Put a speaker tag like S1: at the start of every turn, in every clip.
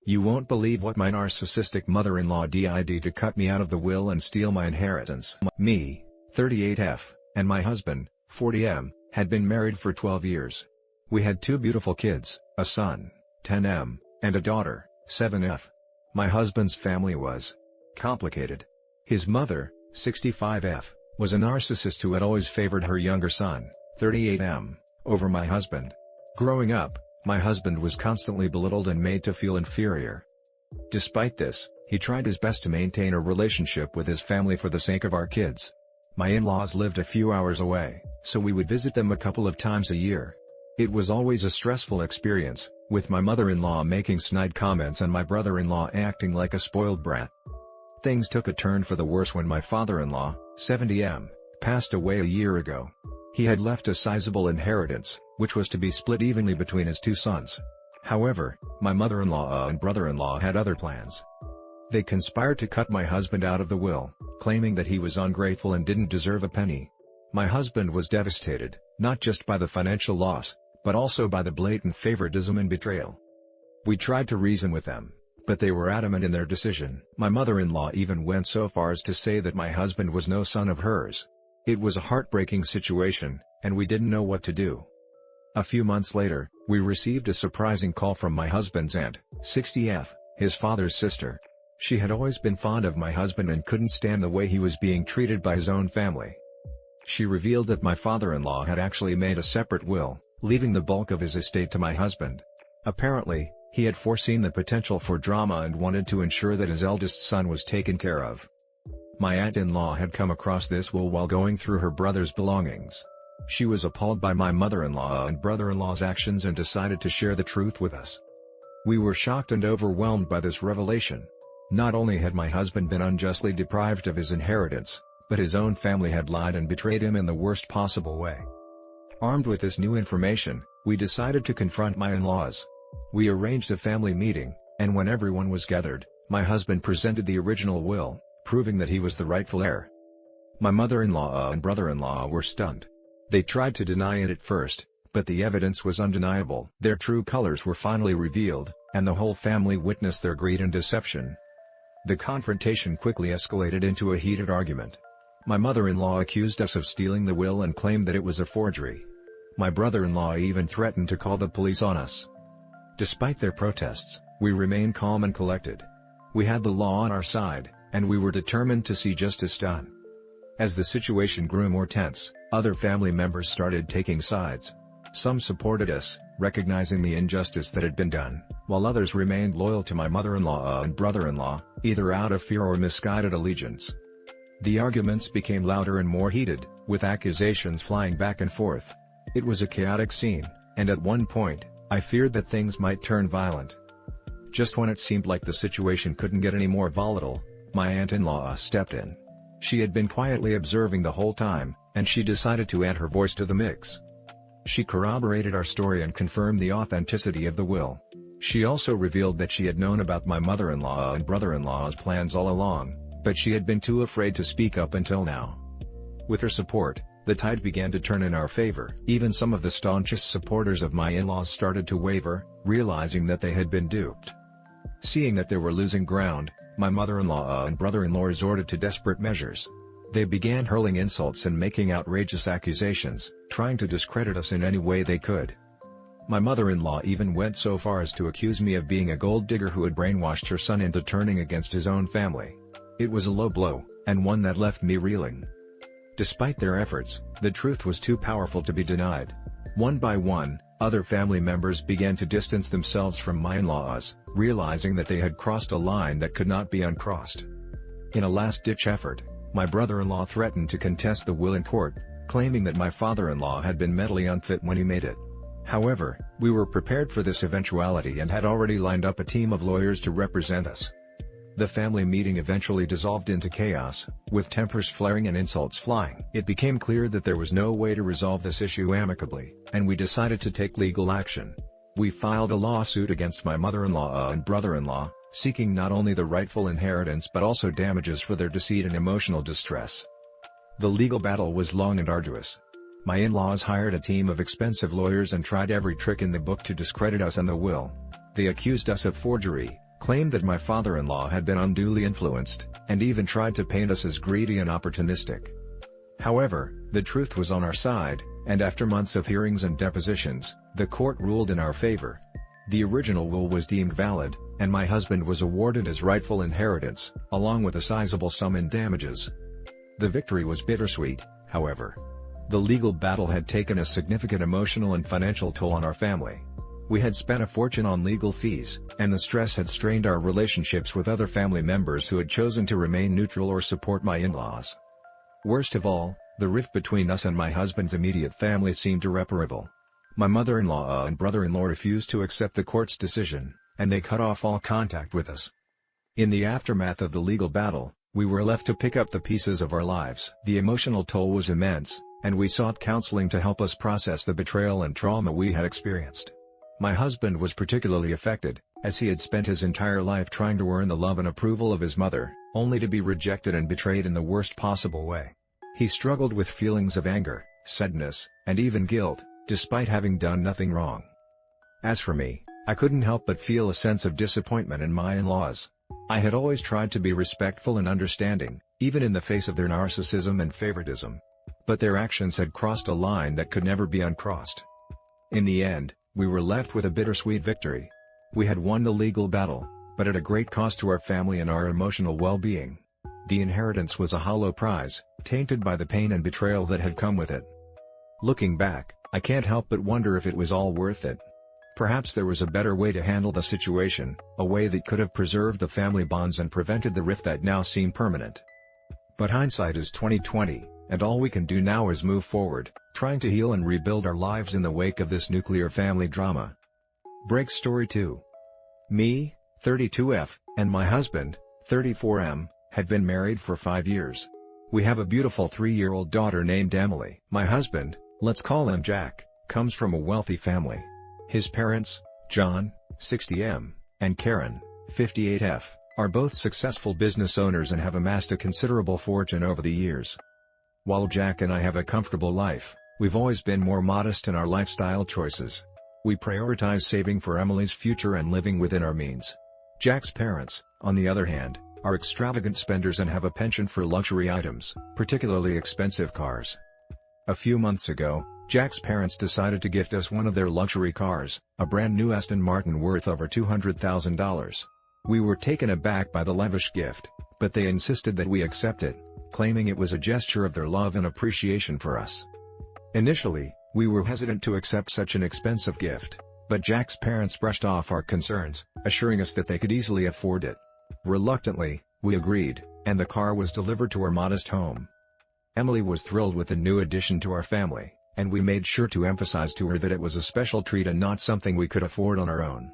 S1: You won't believe what my narcissistic mother-in-law did to cut me out of the will and steal my inheritance. Me, 38F, and my husband, 40M, had been married for 12 years. We had 2 beautiful kids, a son, 10M, and a daughter, 7F. My husband's family was complicated. His mother, 65F, was a narcissist who had always favored her younger son, 38M, over my husband. Growing up, my husband was constantly belittled and made to feel inferior. Despite this, he tried his best to maintain a relationship with his family for the sake of our kids. My in-laws lived a few hours away, so we would visit them a couple of times a year. It was always a stressful experience, with my mother-in-law making snide comments and my brother-in-law acting like a spoiled brat. Things took a turn for the worse when my father-in-law, 70M, passed away a year ago. He had left a sizable inheritance, which was to be split evenly between his 2 sons. However, my mother-in-law and brother-in-law had other plans. They conspired to cut my husband out of the will, claiming that he was ungrateful and didn't deserve a penny. My husband was devastated, not just by the financial loss, but also by the blatant favoritism and betrayal. We tried to reason with them, but they were adamant in their decision. My mother-in-law even went so far as to say that my husband was no son of hers. It was a heartbreaking situation, and we didn't know what to do. A few months later, we received a surprising call from my husband's aunt, 60F, his father's sister. She had always been fond of my husband and couldn't stand the way he was being treated by his own family. She revealed that my father-in-law had actually made a separate will, leaving the bulk of his estate to my husband. Apparently, he had foreseen the potential for drama and wanted to ensure that his eldest son was taken care of. My aunt-in-law had come across this will while going through her brother's belongings. She was appalled by my mother-in-law and brother-in-law's actions and decided to share the truth with us. We were shocked and overwhelmed by this revelation. Not only had my husband been unjustly deprived of his inheritance, but his own family had lied and betrayed him in the worst possible way. Armed with this new information, we decided to confront my in-laws. We arranged a family meeting, and when everyone was gathered, my husband presented the original will, proving that he was the rightful heir. My mother-in-law and brother-in-law were stunned. They tried to deny it at first, but the evidence was undeniable. Their true colors were finally revealed, and the whole family witnessed their greed and deception. The confrontation quickly escalated into a heated argument. My mother-in-law accused us of stealing the will and claimed that it was a forgery. My brother-in-law even threatened to call the police on us. Despite their protests, we remained calm and collected. We had the law on our side, and we were determined to see justice done. As the situation grew more tense, other family members started taking sides. Some supported us, recognizing the injustice that had been done, while others remained loyal to my mother-in-law and brother-in-law, either out of fear or misguided allegiance. The arguments became louder and more heated, with accusations flying back and forth. It was a chaotic scene, and at one point, I feared that things might turn violent. Just when it seemed like the situation couldn't get any more volatile, my aunt-in-law stepped in. She had been quietly observing the whole time, and she decided to add her voice to the mix. She corroborated our story and confirmed the authenticity of the will. She also revealed that she had known about my mother-in-law and brother-in-law's plans all along, but she had been too afraid to speak up until now. With her support, the tide began to turn in our favor. Even some of the staunchest supporters of my in-laws started to waver, realizing that they had been duped. Seeing that they were losing ground, my mother-in-law and brother-in-law resorted to desperate measures. They began hurling insults and making outrageous accusations, trying to discredit us in any way they could. My mother-in-law even went so far as to accuse me of being a gold digger who had brainwashed her son into turning against his own family. It was a low blow, and one that left me reeling. Despite their efforts, the truth was too powerful to be denied. One by one, other family members began to distance themselves from my in-laws, realizing that they had crossed a line that could not be uncrossed. In a last-ditch effort, my brother-in-law threatened to contest the will in court, claiming that my father-in-law had been mentally unfit when he made it. However, we were prepared for this eventuality and had already lined up a team of lawyers to represent us. The family meeting eventually dissolved into chaos, with tempers flaring and insults flying. It became clear that there was no way to resolve this issue amicably, and we decided to take legal action. We filed a lawsuit against my mother-in-law and brother-in-law, seeking not only the rightful inheritance but also damages for their deceit and emotional distress. The legal battle was long and arduous. My in-laws hired a team of expensive lawyers and tried every trick in the book to discredit us and the will. They accused us of forgery, claimed that my father-in-law had been unduly influenced, and even tried to paint us as greedy and opportunistic. However, the truth was on our side, and after months of hearings and depositions, the court ruled in our favor. The original will was deemed valid, and my husband was awarded his rightful inheritance, along with a sizable sum in damages. The victory was bittersweet, however. The legal battle had taken a significant emotional and financial toll on our family. We had spent a fortune on legal fees, and the stress had strained our relationships with other family members who had chosen to remain neutral or support my in-laws. Worst of all, the rift between us and my husband's immediate family seemed irreparable. My mother-in-law and brother-in-law refused to accept the court's decision, and they cut off all contact with us. In the aftermath of the legal battle, we were left to pick up the pieces of our lives. The emotional toll was immense, and we sought counseling to help us process the betrayal and trauma we had experienced. My husband was particularly affected, as he had spent his entire life trying to earn the love and approval of his mother, only to be rejected and betrayed in the worst possible way. He struggled with feelings of anger, sadness, and even guilt, despite having done nothing wrong. As for me, I couldn't help but feel a sense of disappointment in my in-laws. I had always tried to be respectful and understanding, even in the face of their narcissism and favoritism. But their actions had crossed a line that could never be uncrossed. In the end, we were left with a bittersweet victory. We had won the legal battle, but at a great cost to our family and our emotional well-being. The inheritance was a hollow prize, tainted by the pain and betrayal that had come with it. Looking back, I can't help but wonder if it was all worth it. Perhaps there was a better way to handle the situation, a way that could have preserved the family bonds and prevented the rift that now seemed permanent. But hindsight is 20/20, and all we can do now is move forward, trying to heal and rebuild our lives in the wake of this nuclear family drama. Break story 2. Me, 32F, and my husband, 34M, had been married for 5 years. We have a beautiful 3-year-old daughter named Emily. My husband, let's call him Jack, comes from a wealthy family. His parents, John, 60M, and Karen, 58F, are both successful business owners and have amassed a considerable fortune over the years. While Jack and I have a comfortable life, we've always been more modest in our lifestyle choices. We prioritize saving for Emily's future and living within our means. Jack's parents, on the other hand, are extravagant spenders and have a penchant for luxury items, particularly expensive cars. A few months ago, Jack's parents decided to gift us one of their luxury cars, a brand new Aston Martin worth over $200,000. We were taken aback by the lavish gift, but they insisted that we accept it, claiming it was a gesture of their love and appreciation for us. Initially, we were hesitant to accept such an expensive gift, but Jack's parents brushed off our concerns, assuring us that they could easily afford it. Reluctantly, we agreed, and the car was delivered to our modest home. Emily was thrilled with the new addition to our family, and we made sure to emphasize to her that it was a special treat and not something we could afford on our own.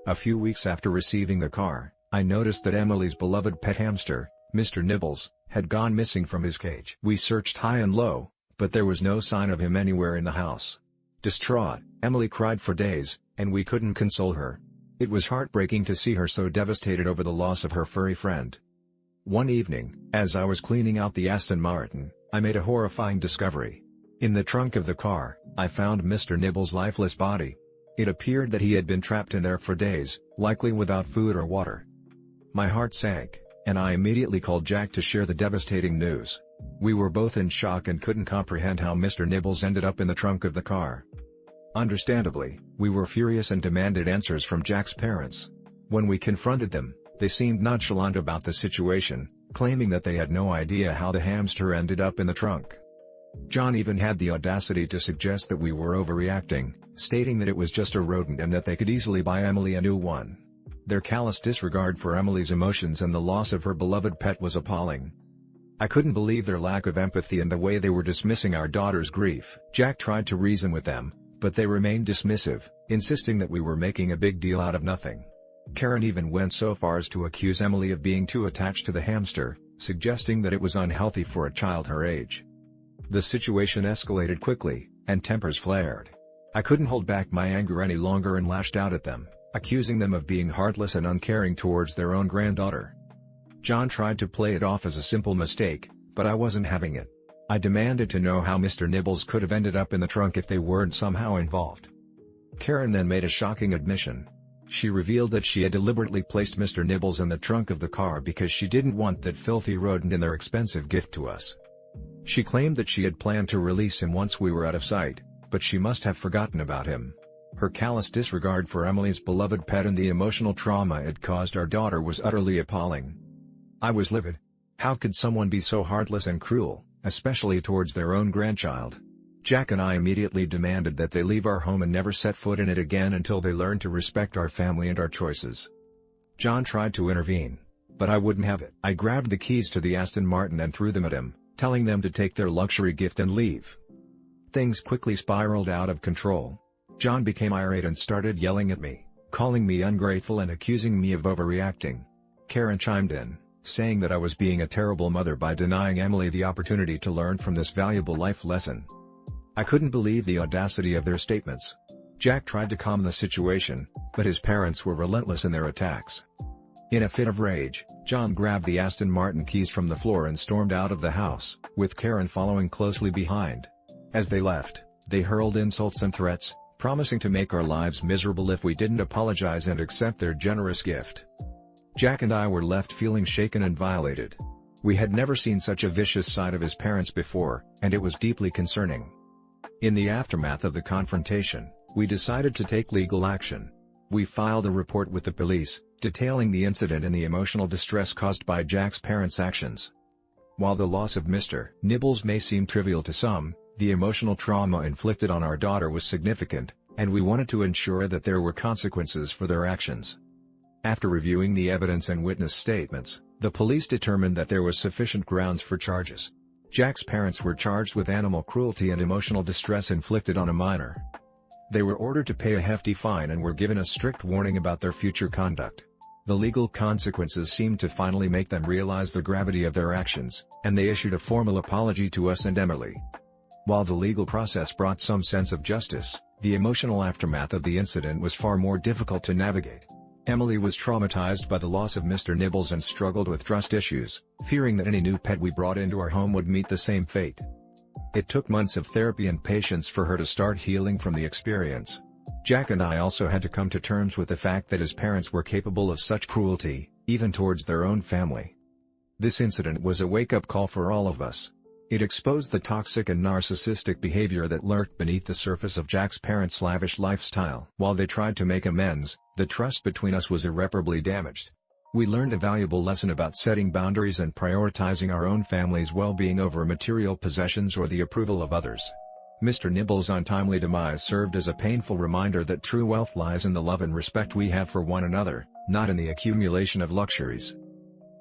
S1: A few weeks after receiving the car, I noticed that Emily's beloved pet hamster, Mr. Nibbles, had gone missing from his cage. We searched high and low, but there was no sign of him anywhere in the house. Distraught, Emily cried for days, and we couldn't console her. It was heartbreaking to see her so devastated over the loss of her furry friend. One evening, as I was cleaning out the Aston Martin, I made a horrifying discovery. In the trunk of the car, I found Mr. Nibbles' lifeless body. It appeared that he had been trapped in there for days, likely without food or water. My heart sank, and I immediately called Jack to share the devastating news. We were both in shock and couldn't comprehend how Mr. Nibbles ended up in the trunk of the car. Understandably, we were furious and demanded answers from Jack's parents. When we confronted them, they seemed nonchalant about the situation, claiming that they had no idea how the hamster ended up in the trunk. John even had the audacity to suggest that we were overreacting, stating that it was just a rodent and that they could easily buy Emily a new one. Their callous disregard for Emily's emotions and the loss of her beloved pet was appalling. I couldn't believe their lack of empathy and the way they were dismissing our daughter's grief. Jack tried to reason with them, but they remained dismissive, insisting that we were making a big deal out of nothing. Karen even went so far as to accuse Emily of being too attached to the hamster, suggesting that it was unhealthy for a child her age. The situation escalated quickly, and tempers flared. I couldn't hold back my anger any longer and lashed out at them, accusing them of being heartless and uncaring towards their own granddaughter. John tried to play it off as a simple mistake, but I wasn't having it. I demanded to know how Mr. Nibbles could have ended up in the trunk if they weren't somehow involved. Karen then made a shocking admission. She revealed that she had deliberately placed Mr. Nibbles in the trunk of the car because she didn't want that filthy rodent in their expensive gift to us. She claimed that she had planned to release him once we were out of sight, but she must have forgotten about him. Her callous disregard for Emily's beloved pet and the emotional trauma it caused our daughter was utterly appalling. I was livid. How could someone be so heartless and cruel, especially towards their own grandchild? Jack and I immediately demanded that they leave our home and never set foot in it again until they learned to respect our family and our choices. John tried to intervene, but I wouldn't have it. I grabbed the keys to the Aston Martin and threw them at him, telling them to take their luxury gift and leave. Things quickly spiraled out of control. John became irate and started yelling at me, calling me ungrateful and accusing me of overreacting. Karen chimed in, saying that I was being a terrible mother by denying Emily the opportunity to learn from this valuable life lesson. I couldn't believe the audacity of their statements. Jack tried to calm the situation, but his parents were relentless in their attacks. In a fit of rage, John grabbed the Aston Martin keys from the floor and stormed out of the house, with Karen following closely behind. As they left, they hurled insults and threats, promising to make our lives miserable if we didn't apologize and accept their generous gift. Jack and I were left feeling shaken and violated. We had never seen such a vicious side of his parents before, and it was deeply concerning. In the aftermath of the confrontation, we decided to take legal action. We filed a report with the police, detailing the incident and the emotional distress caused by Jack's parents' actions. While the loss of Mr. Nibbles may seem trivial to some, the emotional trauma inflicted on our daughter was significant, and we wanted to ensure that there were consequences for their actions. After reviewing the evidence and witness statements, the police determined that there was sufficient grounds for charges. Jack's parents were charged with animal cruelty and emotional distress inflicted on a minor. They were ordered to pay a hefty fine and were given a strict warning about their future conduct. The legal consequences seemed to finally make them realize the gravity of their actions, and they issued a formal apology to us and Emily. While the legal process brought some sense of justice, the emotional aftermath of the incident was far more difficult to navigate. Emily was traumatized by the loss of Mr. Nibbles and struggled with trust issues, fearing that any new pet we brought into our home would meet the same fate. It took months of therapy and patience for her to start healing from the experience. Jack and I also had to come to terms with the fact that his parents were capable of such cruelty, even towards their own family. This incident was a wake-up call for all of us. It exposed the toxic and narcissistic behavior that lurked beneath the surface of Jack's parents' lavish lifestyle. While they tried to make amends, the trust between us was irreparably damaged. We learned a valuable lesson about setting boundaries and prioritizing our own family's well-being over material possessions or the approval of others. Mr. Nibbles' untimely demise served as a painful reminder that true wealth lies in the love and respect we have for one another, not in the accumulation of luxuries. /